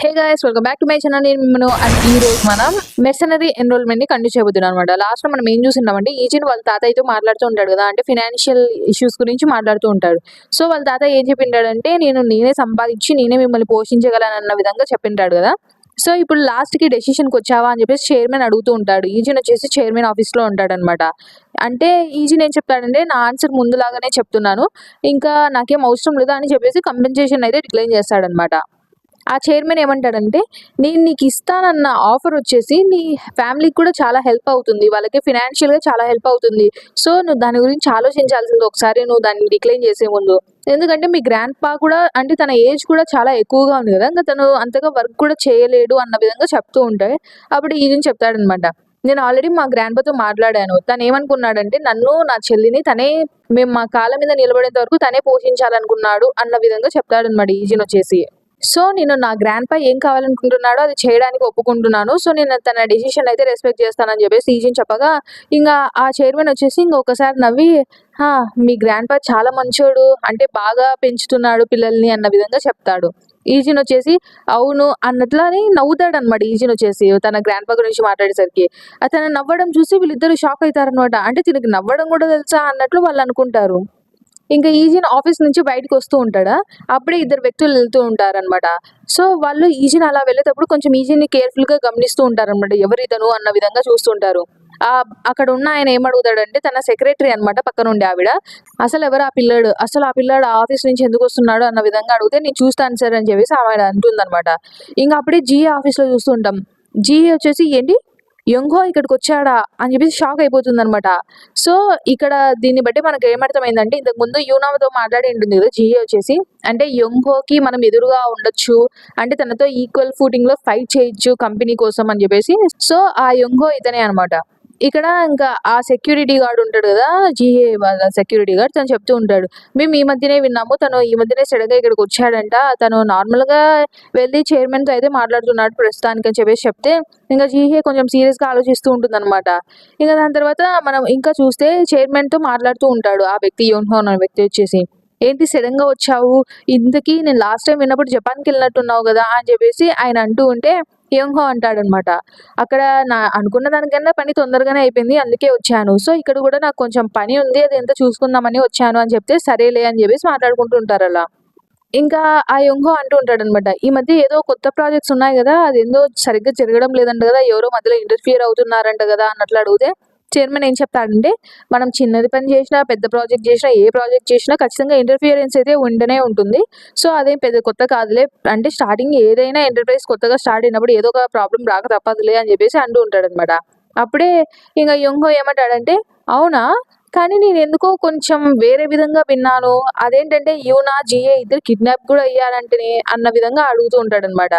Hey guys, welcome back to my channel. నేను మిమ్మల్ని ఈ రోజు మనం మెర్సనరీ ఎన్రోల్మెంట్ ని కంటిన్యూ చేయబోతున్నాం అనమాట. లాస్ట్ లో మనం ఏం చూస్తున్నామంటే ఈజిన్ వాళ్ళ తాతయ్యతో మాట్లాడుతూ ఉంటాడు కదా, అంటే ఫినాన్షియల్ ఇష్యూస్ గురించి మాట్లాడుతూ ఉంటాడు. సో వాళ్ళ తాతయ్య ఏం చెప్పింటాడంటే నేనే సంపాదించి నేనే మిమ్మల్ని పోషించగలను అన్న విధంగా చెప్పింటాడు కదా. సో ఇప్పుడు లాస్ట్ కి డెసిషన్కి వచ్చావా అని చెప్పేసి చైర్మన్ అడుగుతూ ఉంటాడు. ఈజిన్ వచ్చేసి చైర్మన్ ఆఫీస్ లో ఉంటాడనమాట. అంటే ఈజిన్ ఏం చెప్తాడంటే నా ఆన్సర్ ముందులాగానే చెప్తున్నాను, ఇంకా నాకేం అవసరం లేదా అని చెప్పేసి కంపెన్సేషన్ అయితే డిక్లైన్ చేస్తాడనమాట. ఆ చైర్మన్ ఏమంటాడంటే నేను నీకు ఇస్తానన్న ఆఫర్ వచ్చేసి నీ ఫ్యామిలీకి కూడా చాలా హెల్ప్ అవుతుంది, వాళ్ళకి ఫినాన్షియల్గా చాలా హెల్ప్ అవుతుంది. సో నువ్వు దాని గురించి ఆలోచించాల్సింది ఒకసారి నువ్వు దాన్ని డిక్లైన్ చేసే ముందు. ఎందుకంటే మీ గ్రాండ్ పా కూడా అంటే తన ఏజ్ కూడా చాలా ఎక్కువగా ఉంది కదా, ఇంకా తను అంతగా వర్క్ కూడా చేయలేడు అన్న విధంగా చెప్తూ ఉంటాయి. అప్పుడు ఈజన్ చెప్తాడనమాట, నేను ఆల్రెడీ మా గ్రాండ్ పాతో మాట్లాడాను. తను ఏమనుకున్నాడంటే నన్ను నా చెల్లిని తనే మేము మా కాళ్ళ మీద నిలబడేంత వరకు తనే పోషించాలనుకున్నాడు అన్న విధంగా చెప్తాడనమాట ఈజన్ వచ్చేసి. సో నేను నా గ్రాండ్ పా ఏం కావాలనుకుంటున్నాడో అది చేయడానికి ఒప్పుకుంటున్నాను. సో నేను తన డెసిషన్ అయితే రెస్పెక్ట్ చేస్తానని చెప్పేసి ఈజన్ చెప్పగా ఇంకా ఆ చైర్మన్ వచ్చేసి ఇంకొకసారి నవ్వి "హా, మీ గ్రాండ్ పా చాలా మంచోడు, అంటే బాగా పెంచుతున్నాడు పిల్లల్ని" అన్న విధంగా చెప్తాడు. ఈజిన్ వచ్చేసి అవును అన్నట్లని నవ్వుతాడు అనమాట. ఈజిన్ వచ్చేసి తన గ్రాండ్ పా గురించి మాట్లాడేసరికి అతను నవ్వడం చూసి వీళ్ళిద్దరు షాక్ అవుతారనమాట. అంటే తినకి నవ్వడం కూడా తెలుసా అన్నట్లు వాళ్ళు అనుకుంటారు. ఇంకా ఈజిన్ ఆఫీస్ నుంచి బయటకు వస్తూ ఉంటాడా, అప్పుడే ఇద్దరు వ్యక్తులు వెళ్తూ ఉంటారనమాట. సో వాళ్ళు ఈజిన్ అలా వెళ్ళేటప్పుడు కొంచెం ఈజిన్ని కేర్ఫుల్ గా గమనిస్తూ ఉంటారనమాట. ఎవరితను అన్న విధంగా చూస్తుంటారు. అక్కడ ఉన్న ఆయన ఏమడుగుతాడంటే తన సెక్రటరీ అనమాట, పక్కన ఉండే ఆవిడ, అసలు ఎవరు ఆ పిల్లాడు, అసలు ఆ పిల్లాడు ఆఫీస్ నుంచి ఎందుకు వస్తున్నాడు అన్న విధంగా అడిగితే నేను చూస్తాను సార్ అని చెప్పేసి ఆవిడ అంటుందన్నమాట. ఇంకా అప్పుడే జిఏ ఆఫీస్ లో చూస్తూ ఉంటాం. జిఏ వచ్చేసి ఏంటి యంగో ఇక్కడికి వచ్చాడా అని చెప్పేసి షాక్ అయిపోతుంది అనమాట. సో ఇక్కడ దీన్ని బట్టి మనకు ఏమర్థమైందంటే ఇంతకు ముందు యూనాతో మాట్లాడి ఉంటుంది కదా జిఏ వచ్చేసి, అంటే యంగోకి మనం ఎదురుగా ఉండొచ్చు, అంటే తనతో ఈక్వల్ ఫూటింగ్ లో ఫైట్ చేయొచ్చు కంపెనీ కోసం అని చెప్పేసి. సో ఆ యంగో ఇతనే అనమాట. ఇక్కడ ఇంకా ఆ సెక్యూరిటీ గార్డ్ ఉంటాడు కదా, జిఏ వాళ్ళ సెక్యూరిటీ గార్డ్, తను చెప్తూ ఉంటాడు మేము ఈ మధ్యనే విన్నాము తను ఈ మధ్యనే సడన్గా ఇక్కడికి వచ్చాడంట, తను నార్మల్ గా వెళ్ళి చైర్మన్ తో అయితే మాట్లాడుతున్నాడు ప్రస్తుతానికి అని చెప్పేసి చెప్తే ఇంకా జిఏ కొంచెం సీరియస్ గా ఆలోచిస్తూ ఉంటుంది అనమాట. ఇంకా దాని తర్వాత మనం ఇంకా చూస్తే చైర్మన్ తో మాట్లాడుతూ ఉంటాడు ఆ వ్యక్తి, యోన్హో అనే వ్యక్తి వచ్చేసి ఏంటి సడన్ గా వచ్చావు, ఇంతకీ నేను లాస్ట్ టైం విన్నప్పుడు జపాన్కి వెళ్ళినట్టున్నావు కదా అని చెప్పేసి ఆయన అంటూ ఉంటే యోన్హో అంటాడనమాట, అక్కడ నా అనుకున్న దానికన్నా పని తొందరగానే అయిపోయింది అందుకే వచ్చాను. సో ఇక్కడ కూడా నాకు కొంచెం పని ఉంది, అది ఎంత చూసుకుందామని వచ్చాను అని చెప్తే సరేలే అని చెప్పేసి మాట్లాడుకుంటూ ఉంటారు అలా. ఇంకా ఆ యోన్హో అంటూ ఉంటాడనమాట, ఈ మధ్య ఏదో కొత్త ప్రాజెక్ట్స్ ఉన్నాయి కదా, అదేందో సరిగ్గా జరగడం లేదంట కదా, ఎవరో మధ్యలో ఇంటర్ఫియర్ అవుతున్నారంట కదా అన్నట్లు అడిగితే చైర్మన్ ఏం చెప్తాడంటే మనం చిన్నది పని చేసినా పెద్ద ప్రాజెక్ట్ చేసినా ఏ ప్రాజెక్ట్ చేసినా ఖచ్చితంగా ఇంటర్ఫియరెన్స్ అయితే ఉండనే ఉంటుంది. సో అదేం పెద్ద కొత్త కాదులే, అంటే స్టార్టింగ్ ఏదైనా ఎంటర్ప్రైజ్ కొత్తగా స్టార్ట్ అయినప్పుడు ఏదో ఒక ప్రాబ్లం రాక తప్పదులే అని చెప్పేసి అంటూ ఉంటాడనమాట. అప్పుడే ఇంకా యోన్హో ఏమంటాడంటే అవునా, కానీ నేను ఎందుకో కొంచెం వేరే విధంగా విన్నాను, అదేంటంటే యూనా జిఏ ఇద్దరు కిడ్నాప్ కూడా అయ్యారంటనే అన్న విధంగా అడుగుతూ ఉంటాడనమాట.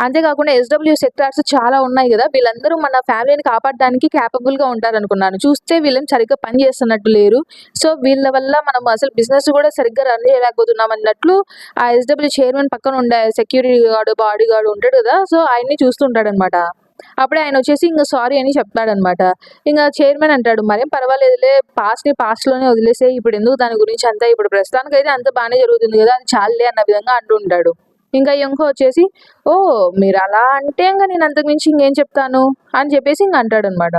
అంతేకాకుండా ఎస్డబ్ల్యూ సెక్టార్స్ చాలా ఉన్నాయి కదా, వీళ్ళందరూ మన ఫ్యామిలీని కాపాడడానికి క్యాపబుల్ గా ఉంటారనుకున్నాను, చూస్తే వీళ్ళని సరిగ్గా పని చేస్తున్నట్టు లేరు. సో వీళ్ళ వల్ల మనం అసలు బిజినెస్ కూడా సరిగ్గా రన్ చేయలేకపోతున్నాం అన్నట్లు ఆ ఎస్డబ్ల్యూ చైర్మన్ పక్కన ఉండే సెక్యూరిటీ గార్డ్ బాడీ గార్డ్ ఉంటాడు కదా, సో ఆయన్ని చూస్తుంటాడనమాట. అప్పుడే ఆయన వచ్చేసి ఇంకా సారీ అని చెప్తాడనమాట. ఇంకా చైర్మన్ అంటాడు మరేం పర్వాలేదులే, పాస్ట్ ని పాస్ట్ లోనే వదిలేసే, ఇప్పుడు ఎందుకు దాని గురించి అంతా, ఇప్పుడు ప్రస్తుతానికైతే అంత బాగానే జరుగుతుంది కదా, అది చాలులే అన్న విధంగా అంటూ ఉంటాడు. ఇంకా యంకో వచ్చేసి ఓ మీరు అలా అంటే ఇంకా నేను అంతకు మించి ఇంకేం చెప్తాను అని చెప్పేసి ఇంకా అంటాడనమాట.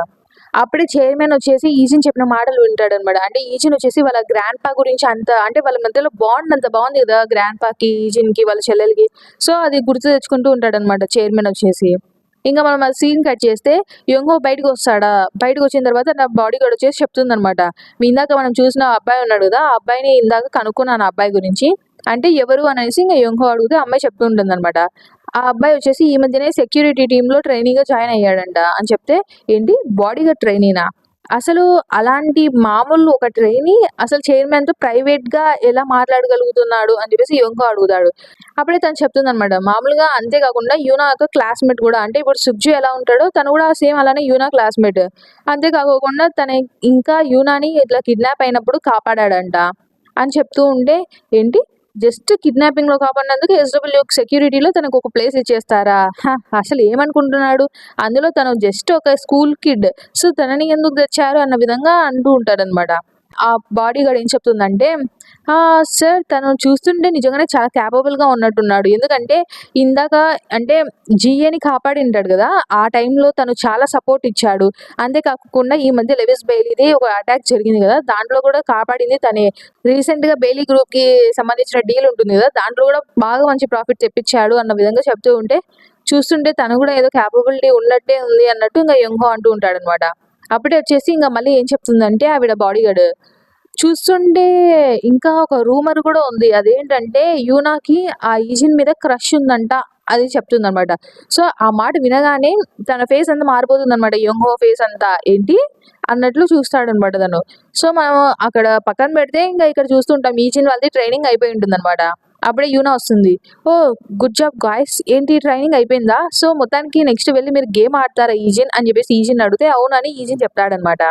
అప్పుడే చైర్మన్ వచ్చేసి ఈజిన్ చెప్పిన మాటలు వింటాడనమాట. అంటే ఈజిన్ వచ్చేసి వాళ్ళ గ్రాండ్ పా గురించి అంత, అంటే వాళ్ళ మధ్యలో బాండ్ అంత బాగుంది కదా గ్రాండ్ పాకి ఈజిన్ కి వాళ్ళ చెల్లెలకి. సో అది గుర్తు తెచ్చుకుంటూ ఉంటాడనమాట చైర్మన్ వచ్చేసి. ఇంకా మనం ఆ సీన్ కట్ చేస్తే యంగో బయటకు వస్తాడా, బయటకు వచ్చిన తర్వాత నా బాడీ గార్డ్ వచ్చేసి చెప్తుందనమాట, మీ ఇందాక మనం చూసిన అబ్బాయి ఉన్నాడు కదా, ఆ అబ్బాయిని ఇందాక కనుక్కున్నాను ఆ అబ్బాయి గురించి, అంటే ఎవరు అనేసి ఇంకా యంగో అడిగితే అమ్మాయి చెప్తూ ఉంటుంది అనమాట. ఆ అబ్బాయి వచ్చేసి ఈ మధ్యనే సెక్యూరిటీ టీంలో ట్రైనీగా జాయిన్ అయ్యాడంట అని చెప్తే ఏంటి బాడీగార్డ్ ట్రైనీనా, అసలు అలాంటి మామూలు ఒక ట్రైనీ అసలు చైర్మన్ తో ప్రైవేట్ గా ఎలా మాట్లాడగలుగుతున్నాడు అని చెప్పేసి యంగో అడుగుతాడు. అప్పుడే తను చెప్తుందనమాట మామూలుగా, అంతేకాకుండా యూనాతో క్లాస్మేట్ కూడా, అంటే ఇప్పుడు సుబ్జు ఎలా ఉంటాడో తను కూడా సేమ్ అలానే యూనా క్లాస్మేట్. అంతేకాకుండా తన ఇంకా యూనాని ఇట్లా కిడ్నాప్ అయినప్పుడు కాపాడాడంట అని చెప్తూ ఉంటే ఏంటి జస్ట్ కిడ్నాపింగ్ లో కాపాడినందుకు ఎస్డబ్ల్యూ సెక్యూరిటీలో తనకు ఒక ప్లేస్ ఇచ్చేస్తారా, అసలు ఏమనుకుంటున్నాడు, అందులో తను జస్ట్ ఒక స్కూల్ కిడ్, సో తనని ఎందుకు తెచ్చారు అన్న విధంగా అంటూ ఉంటారనమాట. ఆ బాడీ గార్డ్ ఏం చెప్తుందంటే, సార్ తను చూస్తుంటే నిజంగానే చాలా క్యాపబుల్‌గా ఉన్నట్టున్నాడు. ఎందుకంటే ఇందాక అంటే జీఏని కాపాడింటాడు గదా! ఆ టైంలో తను చాలా సపోర్ట్ ఇచ్చాడు. అంతే కాకుండా ఈ మధ్య లెవిస్ బెయిలీది ఒక అటాక్ జరిగింది గదా! దాంట్లో కూడా కాపాడింది తనే. రీసెంట్‌గా బెయిలీ గ్రూప్‌కి సంబంధించిన డీల్ ఉంటుంది గదా! దాంట్లో కూడా బాగా మంచి ప్రాఫిట్ తెప్పించాడు అన్న విధంగా చెప్తూ ఉంటే, చూస్తుంటే తను కూడా ఏదో క్యాపబిలిటీ ఉన్నట్టే ఉంది అన్నట్టు ఇంక యోంహో అంటూ ఉంటాడనమాట. అప్పుడే వచ్చేసి ఇంక మళ్ళీ ఏం చెప్తుందంటే ఆవిడ బాడీగార్డ్, చూస్తుంటే ఇంకా ఒక రూమర్ కూడా ఉంది. అదేంటంటే యూనాకి ఆ ఈజిన్ మీద క్రష్ ఉందంట అది చెప్తుందనమాట. సో, ఆ మాట వినగానే తన ఫేస్ అంతా మారిపోతుందనమాట. యోంహో ఫేస్ అంతా. ఏంటి? అన్నట్లు చూస్తాడనమాట తను. సో, మనం అక్కడ పక్కన పెడితే ఇంక ఇక్కడ చూస్తుంటాం ఈజిన్ వాళ్ళది ట్రైనింగ్ అయిపోయి ఉంటుందనమాట. అప్పుడే యూనా వస్తుంది. ఓహ్! Good job guys. ఏంటి ట్రైనింగ్ అయిపోయిందా? సో, మొత్తానికి నెక్స్ట్ వెళ్లి మీరు గేమ్ ఆడతారా ఈజిన్ అని చెప్పేసి ఈజిన్ అడిగితే అవునని ఈజిన్ చెప్తాడనమాట.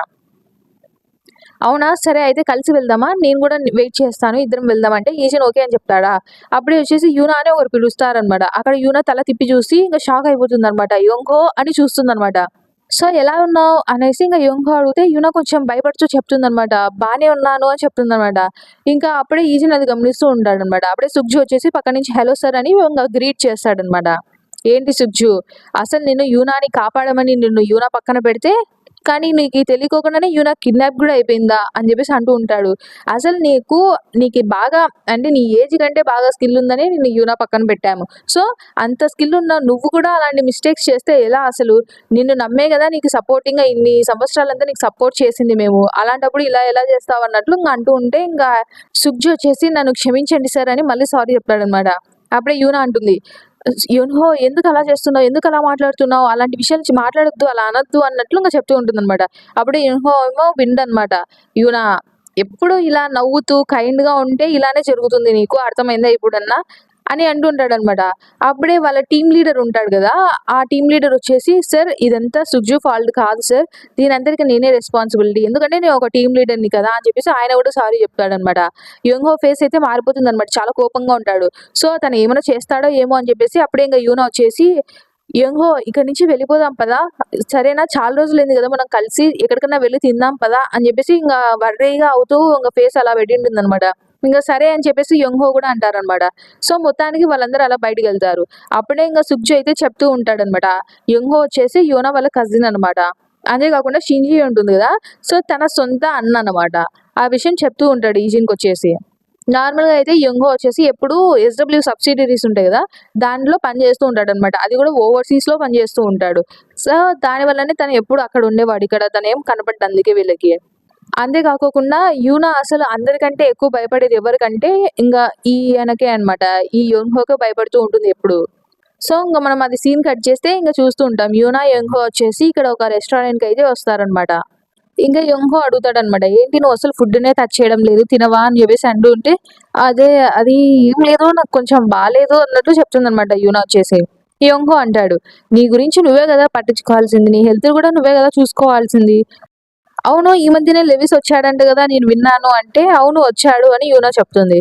అవునా! సరే అయితే కలిసి వెళ్దామా? నేను కూడా వెయిట్ చేస్తాను. ఇద్దరం వెళ్దాం అంటే ఈజిన్ ఓకే అని చెప్తాడా? అప్పుడే వచ్చేసి యూనా అని ఒకరు పిలుస్తారనమాట. అక్కడ యూనా తల తిప్పి చూసి ఇంక షాక్ అయిపోతుందనమాట. యోంహో అని చూస్తుందనమాట. సో, ఎలా ఉన్నావు? అనేసి ఇంక యోంహో అడిగితే యూనా కొంచెం భయపడుతూ చెప్తుందనమాట. బానే ఉన్నాను అని చెప్తుందనమాట. ఇంకా అప్పుడే ఈజిన్ అది గమనిస్తూ ఉంటాడనమాట. అప్పుడే సుగ్జు వచ్చేసి పక్క నుంచి హలో సార్ అని ఇంగ గ్రీట్ చేస్తాడనమాట. ఏంటి సుగ్జు, అసలు నిన్ను యూనాని కాపాడమని నిన్ను యూనా పక్కన పెడితే, కానీ నీకు తెలియకోకుండానే యూనా కిడ్నాప్ కూడా అయిపోయిందా అని చెప్పేసి అంటూ ఉంటాడు. అసలు నీకు బాగా అంటే నీ ఏజ్ కంటే బాగా స్కిల్ ఉందని నిన్ను యూనా పక్కన పెట్టాము. సో, అంత స్కిల్ ఉన్న నువ్వు కూడా అలాంటి మిస్టేక్స్ చేస్తే ఎలా అసలు? నిన్ను నమ్మే కదా నీకు సపోర్టింగ్‌గా ఇన్ని సంవత్సరాలంతా నీకు సపోర్ట్ చేసింది మేము. అలాంటప్పుడు ఇలా ఎలా చేస్తావు అన్నట్లు ఇంక అంటూ ఉంటే, ఇంకా సుగ్జు వచ్చేసి నన్ను క్షమించండి సార్ అని మళ్ళీ సారీ చెప్తాడనమాట. అప్పుడే యూనా అంటుంది, యోన్హో ఎందుకు అలా చేస్తున్నావు? ఎందుకు అలా మాట్లాడుతున్నావు? అలాంటి విషయాలు మాట్లాడొద్దు, అలా అనొద్దు అన్నట్లు ఇంక చెప్తూ ఉంటుందనమాట. అప్పుడే యోన్హో ఏమో వినడనమాట. యూనా ఎప్పుడు ఇలా నవ్వుతూ కైండ్‌గా ఉంటే ఇలానే జరుగుతుంది నీకు అర్థమైందా ఇప్పుడన్నా? అని అంటుంటాడనమాట. అప్పుడే వాళ్ళ టీమ్ లీడర్ ఉంటాడు గదా! ఆ టీమ్ లీడర్ వచ్చేసి, సార్ ఇదంతా సుగ్జు ఫాల్ట్ కాదు సార్. దీనంతటికి నేనే రెస్పాన్సిబిలిటీ. ఎందుకంటే నేను ఒక టీమ్ లీడర్‌ని కదా! అని చెప్పేసి ఆయన కూడా సారీ చెప్తాడనమాట. యోంహో ఫేస్ అయితే మారిపోతుందనమాట. చాలా కోపంగా ఉంటాడు. సో, తను ఏమైనా చేస్తాడో ఏమో అని చెప్పేసి అప్పుడే ఇంక యూనా వచ్చేసి, యోంహో ఇక్కడి నుంచి వెళ్ళిపోదాం పదా! సరేనా? చాలా రోజులైంది గదా! మనం కలిసి ఎక్కడికన్నా వెళ్లి తిందాం పదా! అని చెప్పేసి ఇంగ వర్రీగా అవుతూ ఇంగ ఫేస్ అలా పెట్టింటుందనమాట. ఇంగ సరే అని చెప్పేసి యోంహో కూడా అంటారనమాట. సో, మొత్తానికి వాళ్ళందరూ అలా బయటికెళ్తారు. అప్పుడే ఇంగ సుగ్జు అయితే చెప్తూ ఉంటాడనమాట. యోంహో వచ్చేసి యోనా వాళ్ళ కజిన్ అనమాట. అదే కాకుండా షింజీ ఉంటుంది గదా! సో, తన సొంత అన్న అనమాట. ఆ విషయం చెప్తూ ఉంటాడు ఈజిన్‌కొచ్చేసి. నార్మల్‌గా అయితే యోంహో వచ్చేసి ఎప్పుడూ ఎస్‌డబ్ల్యూ సబ్సిడరీస్ ఉంటాయి గదా! దాంట్లో పని చేస్తూ ఉంటాడనమాట. అది కూడా ఓవర్‌సీస్‌లో పని చేస్తూ ఉంటాడు. సో, దాని వల్లనే తను ఎప్పుడు అక్కడ ఉండేవాడు. ఇక్కడ తనేం కనపడ్డు అందుకే వీళ్ళకి. అంతే కాకోకుండా యూనా అసలు అందరికంటే ఎక్కువ భయపడేది ఎవరికంటే ఇంగ ఈయనకే అన్నమాట. ఈ యోన్హోకే భయపడుతూ ఉంటుంది ఎప్పుడు. సో, ఇంగ మనం అది సీన్ కట్ చేస్తే ఇంగ చూస్తూ ఉంటాం. యూనా, యోన్హో వచ్చేసి ఇక్కడ ఒక రెస్టారెంట్‌కయితే వస్తారనమాట. ఇంక యోంహో అడుగుతాడనమాట. "ఏంటి నువ్వు అసలు ఫుడ్‌నే టచ్ చేయడం లేదు, తినవా?" అని చెప్పేసి అంటూ ఉంటే, అదే అది ఏం లేదు నాకు కొంచెం బాలేదు అన్నట్టు చెప్తుందనమాట యూనా వచ్చేసి. యోంహో అంటాడు, "నీ గురించి నువ్వే గదా పట్టించుకోవాల్సింది. నీ హెల్త్ కూడా నువ్వే గదా చూసుకోవాల్సింది. అవును ఈ మధ్యనే లెవిస్ వచ్చాడంట గదా నేను విన్నాను" అంటే, "అవును వచ్చాడు" అని యూనా చెప్తుంది.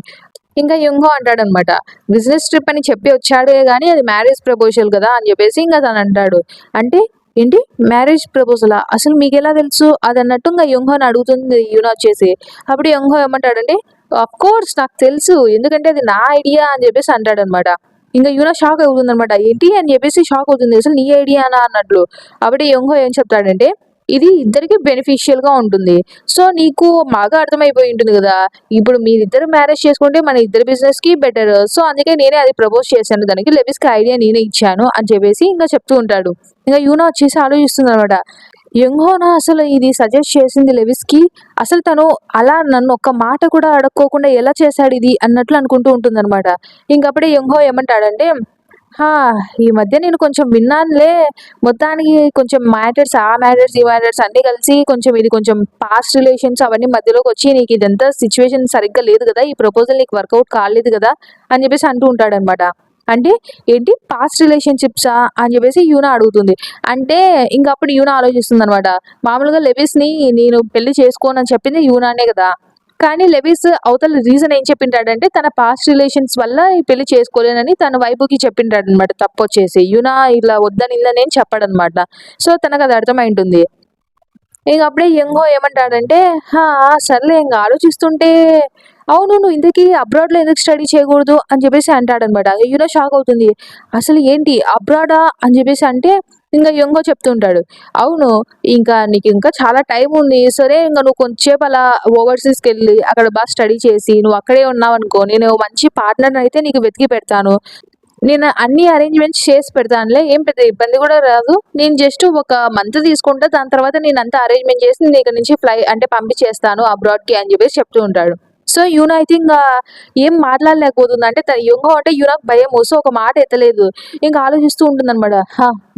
ఇంకా యోంహో అంటాడనమాట. "బిజినెస్ ట్రిప్ అని చెప్పి వచ్చాడే గానీ అది మ్యారేజ్ ప్రపోజల్ గదా!" అని చెప్పేసి ఇంక తనంటాడు. అంటే, "ఏంటి మ్యారేజ్ ప్రపోజలా? అసలు మీకెలా తెలుసు?" అదన్నట్టు ఇంగ యోంహోని అడుగుతుంది యూనా వచ్చేసి. అప్పుడు యోంహో ఏమంటాడంటే, "ఆఫ్‌కోర్స్ నాకు తెలుసు. ఎందుకంటే అది నా ఐడియా" అని చెప్పేసి అంటాడనమాట. ఇంగ యూనా షాక్ అవుతుందనమాట. "ఏంటి?" అని చెప్పేసి షాక్ అవుతుంది. "అసలు నీ ఐడియానా?" అన్నట్లు. అప్పుడే యోంహో ఏం చెప్తాడంటే, "ఇది ఇద్దరికీ బెనిఫిషియల్‌గా ఉంటుంది. సో, నీకు బాగా అర్థమైపోయి ఉంటుంది గదా! ఇప్పుడు మీరిద్దరు మ్యారేజ్ చేసుకుంటే మన ఇద్దరి బిజినెస్‌కి బెటర్. సో, అందుకే నేనే అది ప్రపోజ్ చేశాను దానికి. లెవిస్‌కి ఐడియా నేనే ఇచ్చాను" అని చెప్పేసి ఇంక చెప్తూ ఉంటాడు. ఇంగ యూనా వచ్చేసి ఆలోచిస్తుందనమాట. యోంహోనా అసలు ఇది సజెస్ట్ చేసింది లెవిస్‌కి? అసలు తను అలా నన్ను ఒక్క మాట కూడా అడక్కోకుండా ఎలా చేశాడిది అన్నట్లు అనుకుంటూ ఉంటుందనమాట. ఇంకప్పుడే యోంహో ఏమంటాడంటే, "హా! ఈ మధ్య నేను కొంచెం విన్నానులే. మొత్తానికి కొంచెం మ్యాటర్స్, ఆ మ్యాటర్స్, ఈ మ్యాటర్స్ అన్నీ కలిసి కొంచెం ఇది కొంచెం పాస్ట్ రిలేషన్స్ అవన్నీ మధ్యలోకొచ్చి నీకు ఇదంతా సిట్యుయేషన్ సరిగ్గా లేదు గదా! ఈ ప్రపోజల్ నీకు వర్కౌట్ కాలేదు గదా!" అని చెప్పేసి అంటూ ఉంటాడనమాట. అంటే, "ఏంటి పాస్ట్ రిలేషన్‌షిప్సా?" అని చెప్పేసి యూనా అడుగుతుంది. అంటే ఇంకప్పుడు యూనా ఆలోచిస్తుందనమాట. మామూలుగా లెవిస్‌ని నేను పెళ్లి చేసుకోనని చెప్పింది యూనానే గదా! కానీ లెవిస్ అవతల రీజన్ ఏం చెప్పింటాడంటే తన పాస్ట్ రిలేషన్స్ వల్ల ఈ పెళ్లి చేసుకోలేనని తన వైపుకి చెప్పింటాడనమాట తప్పొచ్చేసి. యూనా ఇలా వద్దనిందని ఏం చెప్పడనమాట. సో, తనకది అర్థమైంటుంది. ఇంక అప్పుడే యంగ్ హో ఏమంటాడంటే, "హా! సర్లే ఇంగ ఆలోచిస్తుంటే అవును నువ్వు ఇంతకీ అబ్రాడ్‌లో ఎందుకు స్టడీ చేయకూడదు?" అని చెప్పేసి అంటాడనమాట. యూనో షాక్ అవుతుంది. అసలు ఏంటి అబ్రాడా? అని చెప్పేసి అంటే ఇంగ యంగో చెప్తూ ఉంటాడు. "అవును. ఇంకా నీకింకా చాలా టైం ఉంది. సరే ఇంగ నువ్వు కొంచెంసేపు అలా ఓవర్‌సీస్‌కెళ్ళి అక్కడ స్టడీ చేసి నువ్వు అక్కడే ఉన్నావనుకో, నేను మంచి పార్ట్‌నర్‌నయితే నీకు వెతికి పెడతాను. నేను అన్ని అరేంజ్‌మెంట్స్ చేసి పెడతానులే. ఏం పెద్ద ఇబ్బంది గూడా రాదు. నేను జస్ట్ ఒక మంత్ తీసుకుంటా. దాని తర్వాత నేనంతా అరేంజ్‌మెంట్ చేసి నీకు నుంచి అంటే పంపించేస్తాను అబ్రాడ్‌కి అని చెప్పేసి చెప్తూ ఉంటాడు. సో, యూనో అయితే ఇంగా ఏం మాట్లాడలేకపోతుంది. అంటే యోంగో అంటే యూనాకి భయము. సో, ఒక మాట ఎత్తలేదు. ఇంక ఆలోచిస్తూ ఉంటుందనమాట.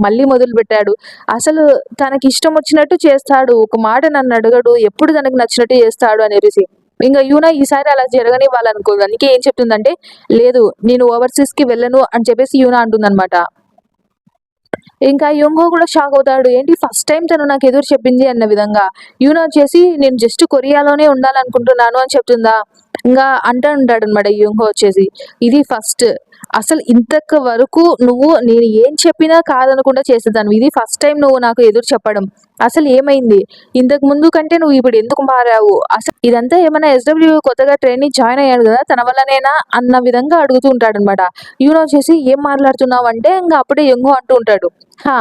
మళ్ళీ మొదలుపెట్టాడు. అసలు తనకిష్టం వచ్చినట్టు చేస్తాడు. ఒక మాట నన్నడగడు. ఎప్పుడు తనకు నచ్చినట్టు చేస్తాడు అనేసి. ఇంగ యూనో ఈసారి అలా జరగనివ్వాలనుకోదు. అందుకే ఏం చెప్తుందంటే, లేదు నేను ఓవర్‌సీస్‌కి వెళ్ళను అని చెప్పేసి యూనా అంటుందనమాట. ఇంకా యోంగో కూడా షాక్ అవుతాడు. ఏంటి ఫస్ట్ టైమ్ తను నాకు ఎదురు చెప్పింది అన్న విధంగా. యూనో వచ్చేసి నేను జస్ట్ కొరియాలోనే ఉండాలనుకుంటున్నాను అని చెప్తుందా. ఇంగా అంటా ఉంటాడనమాట యోంగో వచ్చేసి. ఇది ఫస్ట్. అసలు ఇంతకు వరకు నువ్వు నేను ఏం చెప్పినా కాదనకుండా చేసేదానివి. ఇది ఫస్ట్ టైమ్ నువ్వు నాకు ఎదురు చెప్పడం. అసలు ఏమైంది? ఇంతకు ముందు కంటే నువ్వు ఇప్పుడు ఎందుకు మారావు? అసలు ఇదంతా ఏమన్నా ఎస్‌డబ్ల్యూ కొత్తగా ట్రైనింగ్ జాయిన్ అయ్యాడు గదా! తన వల్లనేనా? అన్న విధంగా అడుగుతూ ఉంటాడనమాట. యూనో వచ్చేసి ఏం మాట్లాడుతున్నావంటే ఇంగ అప్పుడే యోంగో అంటూ ఉంటాడు. హా!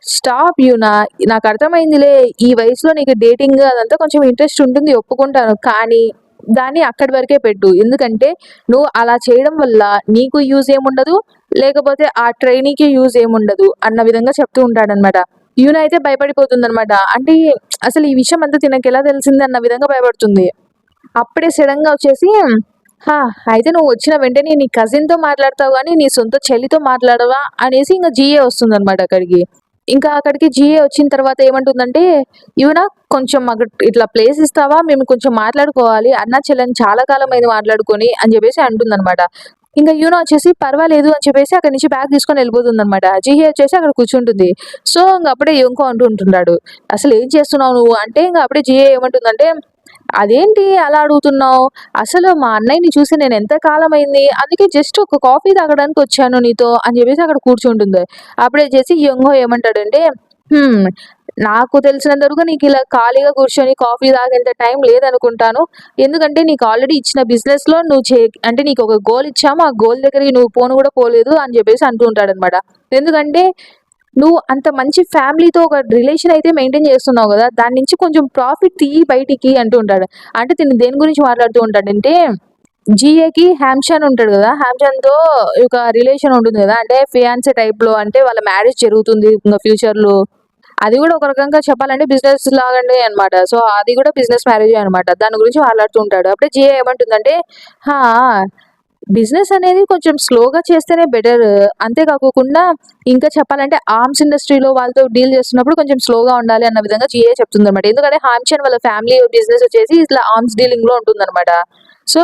స్టాప్ యూనా. నాకర్థమైందిలే. ఈ వయసులో నీకు డేటింగ్ అదంతా కొంచెం ఇంట్రెస్ట్ ఉంటుంది ఒప్పుకుంటాను. కానీ దాన్ని అక్కడి వరకే పెట్టు. ఎందుకంటే నువ్వు అలా చేయడం వల్ల నీకు యూజ్ ఏముండదు. లేకపోతే ఆ ట్రైనీకి యూజ్ ఏముండదు అన్న విధంగా చెప్తూ ఉంటాడనమాట. యూనా అయితే భయపడిపోతుందనమాట. అంటే అసలు ఈ విషయం అంతా తినకెలా తెలిసింది అన్న విధంగా భయపడుతుంది. అప్పుడే సడెన్‌గా వచ్చేసి హా! అయితే నువ్వు వచ్చిన వెంటనే నీ కజిన్‌తో మాట్లాడతావు గానీ, నీ సొంత చెల్లితో మాట్లాడవా? అనేసి ఇంక జీఏ వస్తుందనమాట అక్కడికి. ఇంకా అక్కడికి జీఏ వచ్చిన తర్వాత ఏమంటుందంటే, "యువన కొంచెం మాకు ఇట్లా ప్లేస్ ఇస్తావా? మేము కొంచెం మాట్లాడుకోవాలి. అన్నా, చెల్లెని చాలా కాలమైంది మాట్లాడుకొని" అని చెప్పేసి అంటుందనమాట. ఇంక యూనో వచ్చేసి పర్వాలేదు అని చెప్పేసి అక్కడి నుంచి బ్యాగ్ తీసుకొని వెళ్ళిపోతుందనమాట. జీహే వచ్చేసి అక్కడ కూర్చుంటుంది. సో, ఇంక అప్పుడే యోంకో అంటూ ఉంటున్నాడు. "అసలేం చేస్తున్నావు నువ్వు?" అంటే ఇంక అప్పుడే జీహే ఏమంటుందంటే, "అదేంటి అలా అడుగుతున్నావు? అసలు మా అన్నయ్యని చూసి నేనెంత కాలమైంది. అందుకే జస్ట్ ఒక కాఫీ తాగడానికొచ్చాను నీతో" అని చెప్పేసి అక్కడ కూర్చుంటుంది. అప్పుడే చేసి యంగో ఏమంటాడంటే, "హ్మ్. నాకు తెలిసినంత వరకు నీకిలా ఖాళీగా కూర్చొని కాఫీ తాగేంత టైం లేదనుకుంటాను. ఎందుకంటే నీకు ఆల్రెడీ ఇచ్చిన బిజినెస్‌లో నువ్వు అంటే నీకొక గోల్ ఇచ్చాము. ఆ గోల్ దగ్గరికి నువ్వు పోను కూడా పోలేదు" అని చెప్పేసి అంటూ ఉంటాడనమాట. ఎందుకంటే నువ్వు అంత మంచి ఫ్యామిలీతో ఒక రిలేషన్ అయితే మెయింటైన్ చేస్తున్నావు గదా! దాని నుంచి కొంచెం ప్రాఫిట్ తీయి బయటికి అంటూ ఉంటాడు. అంటే తిను దేని గురించి మాట్లాడుతూ ఉంటాడంటే, జీఏకి హ్యామ్‌చాన్ ఉంటాడు గదా! హ్యామ్‌చాన్‌తో ఒక రిలేషన్ ఉంటుంది గదా! అంటే ఫియాన్సీ టైప్‌లో అంటే వాళ్ళ మ్యారేజ్ జరుగుతుంది ఇంగ ఫ్యూచర్‌లో. అది గూడా ఒక రకంగా చెప్పాలంటే బిజినెస్ లాగానే అన్నమాట. సో, అది గూడా బిజినెస్ మ్యారేజే అన్నమాట. దాని గురించి మాట్లాడుతూ ఉంటాడు. అప్పుడే జీఏ ఏమంటుందంటే, "హా! బిజినెస్ అనేది కొంచెం స్లోగా చేస్తేనే బెటర్. అంతే కాకోకుండా ఇంకా చెప్పాలంటే ఆర్మ్స్ ఇండస్ట్రీలో వాళ్ళతో డీల్ చేస్తున్నప్పుడు కొంచెం స్లోగా ఉండాలి" అన్న విధంగా జీఏ చెప్తుందన్నమాట. ఎందుకంటే హామ్చంద్ వాళ్ళ ఫ్యామిలీ బిజినెస్ వచ్చేసి ఇట్లా ఆర్మ్స్ డీలింగ్‌లో ఉంటుందన్నమాట. సో,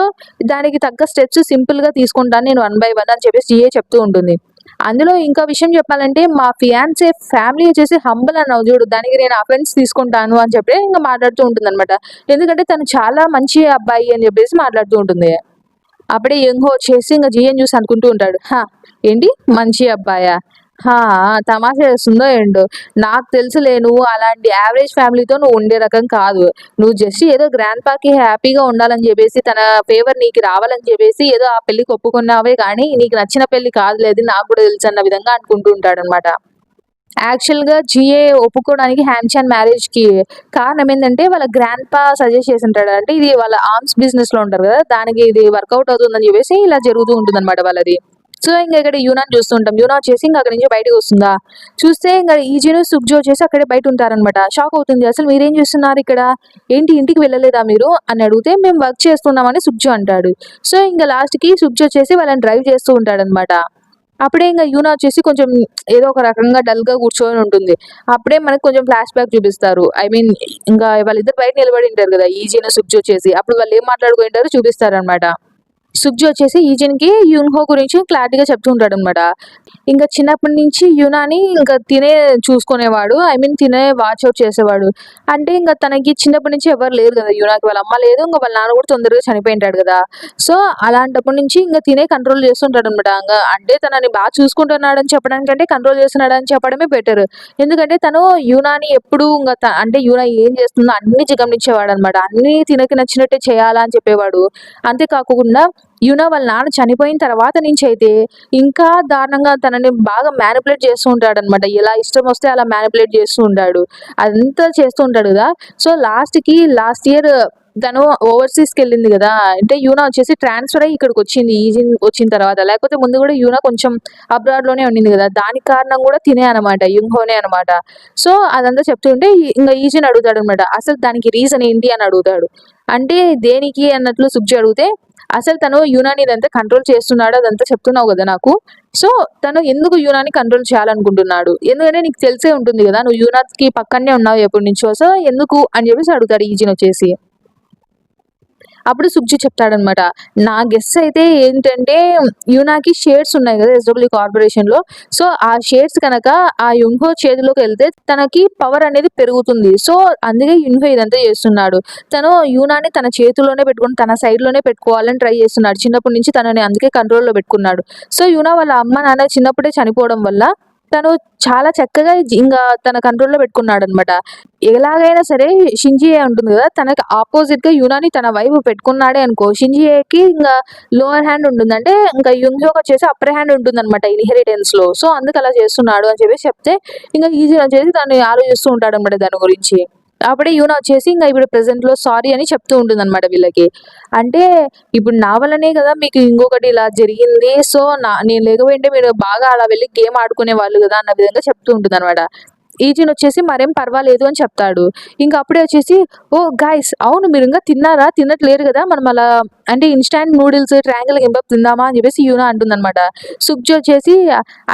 దానికి తగ్గ స్టెప్స్ సింపుల్‌గా తీసుకుంటాను నేను వన్ బై వన్ అని చెప్పేసి జీఏ చెప్తూ ఉంటుంది. అందులో ఇంకా విషయం చెప్పాలంటే మా ఫియాన్సీ ఫ్యామిలీ వచ్చేసి హంబుల్ అన్నావు చూడు. దానికి నేను అఫెన్స్ తీసుకుంటాను అని చెప్పి ఇంక మాట్లాడుతూ ఉంటుందన్నమాట. ఎందుకంటే తను చాలా మంచి అబ్బాయి అని చెప్పేసి మాట్లాడుతూ ఉంటుంది. అప్పుడే యంగ్ వచ్చేసి ఇంక జీఎన్ చూసి అనుకుంటూ ఉంటాడు. ఏంటి మంచి అబ్బాయా? హా! తమాషా చేస్తుందో ఏంటో! నాకు తెలుసులే నువ్వు అలాంటి యావరేజ్ ఫ్యామిలీతో నువ్వు ఉండే రకం కాదు. నువ్వు జస్ట్ ఏదో గ్రాండ్‌పాకి హ్యాపీగా ఉండాలని చెప్పేసి, తన ఫేవర్ నీకు రావాలని చెప్పేసి ఏదో ఆ పెళ్ళికి ఒప్పుకున్నావే కానీ, నీకు నచ్చిన పెళ్లి కాదులే అది నాకు కూడా తెలుసన్న విధంగా అనుకుంటూ ఉంటాడనమాట. యాక్చువల్‌గా జీఏ ఒప్పుకోవడానికి హ్యామ్‌చాన్ మ్యారేజ్‌కి కారణం ఏందంటే, వాళ్ళ గ్రాండ్‌పా సజెస్ట్ చేసుంటాడు. అంటే ఇది వాళ్ళ ఆర్మ్స్ బిజినెస్‌లో ఉంటారు గదా! దానికి ఇది వర్కౌట్ అవుతుందని చెప్పేసి ఇలా జరుగుతూ ఉంటుందన్నమాట వాళ్ళది. సో, ఇంగ ఇక్కడ యూనాని చూస్తుంటాం. యూనా వచ్చేసి ఇంక అక్కడి నుంచి బయటకొస్తుందా, చూస్తే ఇంగ ఈజీను, సుగ్జో వచ్చేసి అక్కడే బయటుంటారనమాట. షాక్ అవుతుంది. "అసలు మీరేం చేస్తున్నారిక్కడ? ఏంటి ఇంటికి వెళ్ళలేదా మీరు?" అని అడిగితే, "మేము వర్క్ చేస్తున్నామని" సుగ్జో అంటాడు. సో, ఇంగ లాస్ట్‌కి సుగ్జో వచ్చేసి వాళ్ళని డ్రైవ్ చేస్తూ ఉంటాడనమాట. అప్పుడే ఇంగ యూనా వచ్చేసి కొంచెం ఏదో ఒక రకంగా డల్‌గా కూర్చొని ఉంటుంది. అప్పుడే మనకు కొంచెం ఫ్లాష్ బ్యాక్ చూపిస్తారు. ఐ మీన్ ఇంకా వాళ్ళిద్దరు బయట నిలబడి ఉంటారు గదా! ఈజీను, సుక్జీ వచ్చేసి. అప్పుడు వాళ్ళు ఏం మాట్లాడుకుంటారో చూపిస్తారనమాట. సుగ్జీ వచ్చేసి ఈజిన్‌కి యూన్‌హో గురించి క్లారిటీగా చెప్తూ ఉంటాడనమాట. ఇంక చిన్నప్పటి నుంచి యూనాని ఇంక తినే చూసుకునేవాడు. ఐ మీన్ తినే వాచ్ ఔట్ చేసేవాడు. అంటే ఇంక తనకి చిన్నప్పటి నుంచి ఎవరు లేరు గదా! యూనాకి వాళ్ళ అమ్మ లేదు. ఇంక వాళ్ళ నాన్న కూడా తొందరగా చనిపోయుంటాడు గదా! సో, అలాంటప్పటి నుంచి ఇంక తినే కంట్రోల్ చేస్తుంటాడనమాట. అంటే తనని చూసుకుంటున్నాడని చెప్పడానికంటే కంట్రోల్ చేస్తున్నాడని చెప్పడమే బెటర్. ఎందుకంటే తను యూనాని ఎప్పుడూ ఇంగ అంటే యూనా ఏం చేస్తుందో అన్నీ గమనించేవాడనమాట. అన్నీ తినకి నచ్చినట్టే చేయాలా అని చెప్పేవాడు. అంతే కాకుండా యూనా వాళ్ళ నాన్న చనిపోయిన తర్వాత నుంచయితే ఇంకా దారుణంగా తనని బాగా మ్యానిపులేట్ చేస్తూ ఉంటాడనమాట. ఎలా ఇష్టమొస్తే అలా మ్యానిపులేట్ చేస్తూ ఉంటాడు. అదంతా చేస్తూ ఉంటాడు గదా! సో, లాస్ట్ ఇయర్ తను ఓవర్‌సీస్‌కెళ్ళింది గదా! అంటే యూనా వచ్చేసి ట్రాన్స్‌ఫర్ అయ్యి ఇక్కడికొచ్చింది ఈజిన్ వచ్చిన తర్వాత. లేకపోతే ముందు గూడా యూనా కొంచెం అబ్రాడ్‌లోనే ఉండింది గదా! దానికి కారణం గూడా తినే అనమాట. యుంహోనే అనమాట. సో, అదంతా చెప్తూ ఉంటే ఇంగ ఈజిన్ అడుగుతాడనమాట. అసలు దానికి రీజన్ ఏంటి అని అడుగుతాడు. అంటే దేనికి అన్నట్లు సుబ్జీ అడిగితే అసలు తను యూనాని ఇదంతా కంట్రోల్ చేస్తున్నాడు అదంతా చెప్తున్నావు గదా నాకు. సో, తను ఎందుకు యూనాని కంట్రోల్ చేయాలనుకుంటున్నాడు? ఎందుకంటే నీకు తెలిసే ఉంటుంది గదా! నువ్వు యూనాకి పక్కనే ఉన్నావు ఎప్పటినుంచో. సో, ఎందుకు అని జెప్పేసి అడుగుతాడు ఈజిన్ వచ్చేసి. అప్పుడు సుబ్జీ చెప్తాడనమాట. నా గెస్ అయితే ఏంటంటే యూనాకి షేర్స్ ఉన్నాయి గదా! ఎస్‌డబ్ల్యూ కార్పొరేషన్‌లో. సో, ఆ షేర్స్ కనుక ఆ యున్హో చేతిలోకెళ్తే తనకి పవర్ అనేది పెరుగుతుంది. సో, అందుకే యున్హో ఇదంతా చేస్తున్నాడు. తను యూనాని తన చేతుల్లోనే పెట్టుకొని తన సైడ్‌లోనే పెట్టుకోవాలని ట్రై చేస్తున్నాడు. చిన్నప్పటి నుంచి తనని అందుకే కంట్రోల్‌లో పెట్టుకున్నాడు. సో, యూనా వాళ్ళ అమ్మ, నాన్న చిన్నప్పుడే చనిపోవడం వల్ల తను చాలా చక్కగా ఇంగా తన కంట్రోల్‌లో పెట్టుకున్నాడనమాట. ఎలాగైనా సరే షింజియే ఉంటుంది గదా! తనకి అపోజిట్‌గా యునాని తన వైపు పెట్టుకున్నాడే అనుకో, షింజియేకి ఇంగ లోవర్ హ్యాండ్ ఉంటుంది. అంటే ఇంకా యున్హోకొచ్చేసి అప్పర్ హ్యాండ్ ఉంటుందనమాట ఇన్‌హెరిటెన్స్‌లో. సో, అందుకు అలా చేస్తున్నాడు అని చెప్పేసి చెప్తే, ఇంగ ఈజీ వచ్చేసి తను ఆలోచిస్తూ ఉంటాడనమాట దాని గురించి. అప్పుడే యూనా వచ్చేసి ఇంగ ఇప్పుడు ప్రెజెంట్‌లో సారీ అని చెప్తూ ఉంటుందనమాట వీళ్ళకి. అంటే ఇప్పుడు నా వల్లనే గదా మీకు ఇంకొకటి ఇలా జరిగింది. సో, నేను లేకపోయుంటే మీరు బాగా అలా వెళ్లి గేమ్ ఆడుకునేవాళ్ళు గదా! అన్న విధంగా చెప్తూ ఉంటుందనమాట. ఈజిన్ వచ్చేసి మరేం పర్వాలేదు అని చెప్తాడు. ఇంక అప్పుడే వచ్చేసి ఓహ్! గైస్ అవును మీరింకా తిన్నారా? తిన్నట్లేరు గదా! మనం అలా అంటే ఇన్‌స్టాంట్ నూడిల్స్, ట్రయాంగిల్ కింబప్ తిందామా అని చెప్పేసి యూనా అంటుందనమాట. సుగ్జీ వచ్చేసి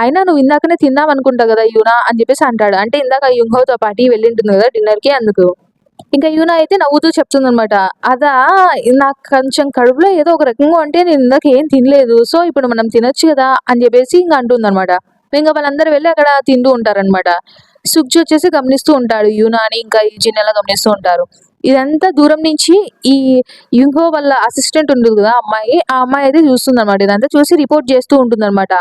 అయినా నువ్వు ఇందాకనే తిన్నావనుకుంటా గదా! యూనా అని చెప్పేసి అంటాడు. అంటే ఇందాక యుంహోతో పాటి వెళ్ళింటుంది గదా! డిన్నర్‌కి అందుకు. ఇంకా యూనా అయితే నవ్వుతూ చెప్తుందనమాట. అదా నాకు కొంచెం కడుపులో ఏదో ఒక రకంగా ఉంటే నేను ఇందాక ఏం తినలేదు. సో, ఇప్పుడు మనం తినొచ్చు గదా! అని చెప్పేసి ఇంక అంటుందనమాట. ఇంక వాళ్ళందరూ వెళ్లి అక్కడ తింటూ ఉంటారనమాట. సుగ్జీ వచ్చేసి గమనిస్తూ ఉంటాడు. యూనాని ఇంకా ఈజిన్ ఎలా గమనిస్తూ ఉంటారు. ఇదంతా దూరం నుంచి ఈ యుంహో వాళ్ళ అసిస్టెంట్ ఉంటుంది గదా! అమ్మాయి. ఆ అమ్మాయి అయితే చూస్తుందనమాట. ఇదంతా చూసి రిపోర్ట్ చేస్తూ ఉంటుందనమాట.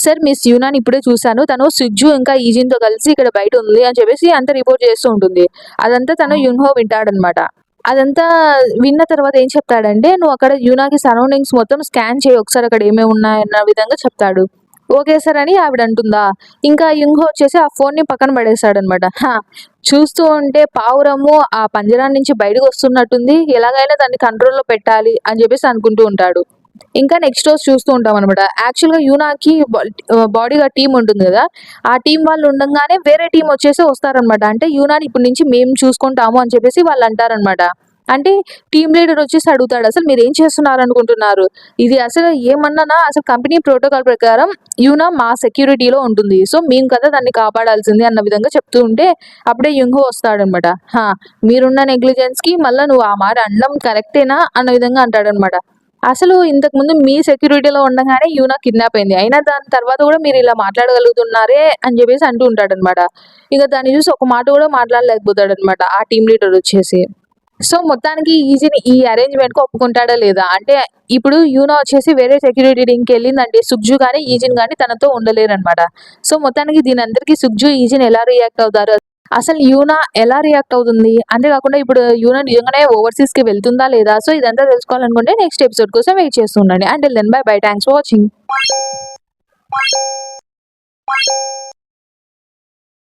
సార్ మిస్ యూనాని ఇప్పుడే చూసాను. తను సుగ్జు ఇంకా ఈజిన్‌తో కలిసి ఇక్కడ బయట ఉంది అని చెప్పేసి అంతా రిపోర్ట్ చేస్తూ ఉంటుంది. అదంతా తను యున్హో వింటాడనమాట. అదంతా విన్న తర్వాత ఏం చెప్తాడంటే, "నువ్వు అక్కడ యూనాకి సరౌండింగ్స్ మొత్తం స్కాన్ చెయ్యి ఒకసారి అక్కడ ఏమేమి ఉన్నాయన్న" విధంగా చెప్తాడు. ఓకే సార్ అని ఆవిడ అంటుందా. ఇంకా యుంహో వచ్చేసి ఆ ఫోన్‌ని పక్కన పడేస్తాడనమాట. చూస్తూ ఉంటే పావురము ఆ పంజరం నుంచి బయటకొస్తున్నట్టుంది. ఎలాగైనా దాన్ని కంట్రోల్‌లో పెట్టాలి అని చెప్పేసి అనుకుంటూ ఉంటాడు. ఇంకా నెక్స్ట్ రోజు చూస్తూ ఉంటామనమాట. యాక్చువల్‌గా యూనాకి బాడీగార్డ్ టీమ్ ఉంటుంది గదా! ఆ టీమ్ వాళ్ళు ఉండంగానే వేరే టీమ్ వచ్చేసి వస్తారనమాట. అంటే యూనాని ఇప్పటి నుంచి మేము చూసుకుంటాము అని చెప్పేసి వాళ్ళంటారనమాట. అంటే టీమ్ లీడర్ వచ్చేసి అడుగుతాడు. "అసలు మీరేం చేస్తున్నారనుకుంటున్నారు? ఇది అసలు ఏమన్నానా అసలు కంపెనీ ప్రోటోకాల్ ప్రకారం యూనా మా సెక్యూరిటీలో ఉంటుంది. సో, మేము కదా దాన్ని కాపాడాల్సింది" అన్న విధంగా చెప్తూ ఉంటే అప్పుడే యుంహో వస్తాడనమాట. మీరున్న నెగ్లిజెన్స్‌కి మళ్ళా నువ్వు ఆ మాట అనడం కరెక్టేనా? అన్న విధంగా అంటాడనమాట. అసలు ఇంతకుముందు మీ సెక్యూరిటీలో ఉండంగానే యూనా కిడ్నాప్ అయింది. అయినా దాని తర్వాత గూడా మీరిలా మాట్లాడగలుగుతున్నారే అని జెప్పేసి అంటూ ఉంటాడనమాట. ఇక దాన్ని జూసి ఒక మాట గూడా మాట్లాడలేకపోతాడనమాట ఆ టీమ్ లీడర్ వచ్చేసి. సో, మొత్తానికి ఈజిని ఈ అరేంజ్‌మెంట్‌కి ఒప్పుకుంటాడా లేదా? అంటే ఇప్పుడు యూనా వచ్చేసి వేరే సెక్యూరిటీ టీమ్‌కెళ్ళిందంటే సుగ్జు గాని, ఈజిన్ గాని తనతో ఉండలేరనమాట. సో, మొత్తానికి దీనందరికీ సుగ్జు, ఈజిన్ ఎలా రియాక్ట్ అవుతారు? అసలు యూనా ఎలా రియాక్ట్ అవుతుంది? అంతే కాకుండా ఇప్పుడు యూనా నిజంగానే ఓవర్‌సీస్‌కి వెళ్తుందా లేదా? సో, ఇదంతా తెలుసుకోవాలనుకుంటే నెక్స్ట్ ఎపిసోడ్ కోసం వెయిట్ చేస్తూ ఉండండి. Until then bye bye. Thanks for watching.